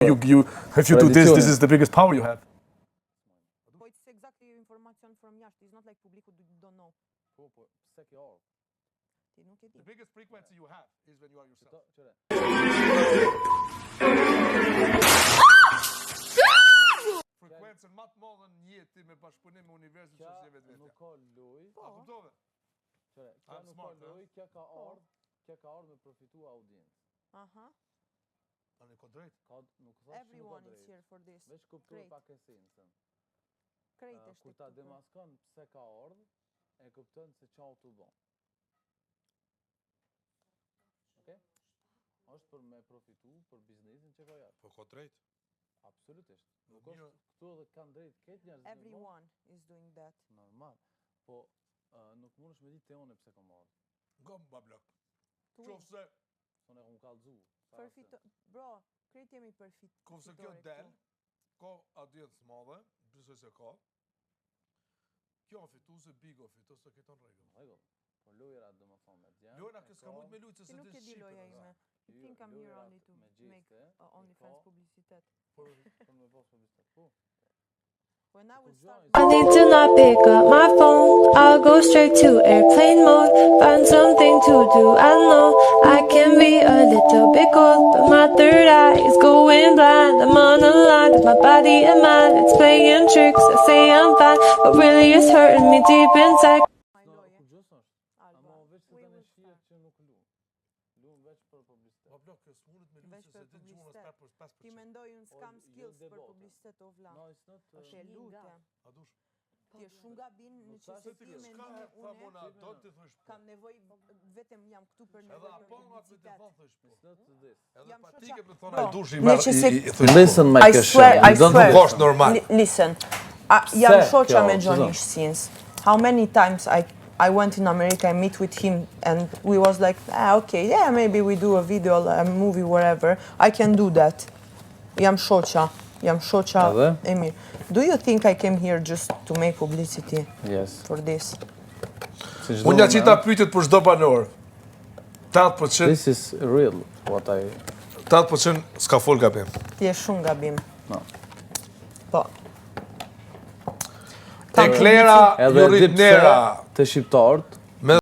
If you do this is the biggest power you have. It's exactly information from jashtë. It's not like publiku don't know. Po, pse kjo ardh? Ti nuk e di. The biggest frequency you have is when you are yourself. Frekuencën më të madhe në jetë ti me bashkëpunim me universin që si vetë. Nuk ka loj. A kuptove? Kjo nuk ka loj, kjo ka ardhur me përfitu audiencë. Aha. Tani ka drejt. Nuk thash Everyone is here for this. Veç kuptoj pak esencën. Krejt është. Kur ta demaskon pse ka ardhur, e kupton se çau tu bën. Okej? Është për me përfitu për biznesin që ka jashtë. Po ka drejt. Absolutisht. Nuk është këtu edhe kanë drejt këtë njerëz. Everyone is doing that. Normal. Po nuk mundesh me ditë teone pse ka marrë. Nga më bablak. Qofse Sonë kam kallzu. Bro, krejt jemi përfit. Qofse kjo del, ka audiencë madhe, besoj se ka. Kjo fituese big of it, ose këto në rregull. Rregull. Po lojra domethënë me djem. Lojra që s'ka mund me lujtë se Nuk e di loja ime. I think I'm here only to make OnlyFans publicitet. Për me pas publicitet. Po. When I will start I need to not pick up my phone. I'll go straight to airplane mode. Find something to do. I know I can be a little bit cold, but my third eye is going blind. I'm on a line with my body and mind. It's playing tricks. I say I'm fine, but really it's hurting me deep inside. Ti mendoj unë s'kam skills për publicitet o vlla. Është e lutem. A dush? Ti je shumë gabim në çështje ti mendimi unë. Kam nevojë vetëm jam këtu për nevojë. Edhe apo nga të thosh po. Edhe Jam patike më thonë ai dushi. Listen my I swear. Wash normal. Listen. Jam shoqa me Johnny since. How many times I went in America, I meet with him, and we was like, okay, yeah, maybe we do a video, a movie, whatever. I can do that. Jam shoqa e mirë. Do you think I came here just to make publicity? Yes. For this? Unë ja qita pyetjet për çdo banor. 80% This is real what I 80% s'ka fol gabim. Ti je shumë gabim. No. Po. Eklera, edhe Jurit Nera. të shqiptarët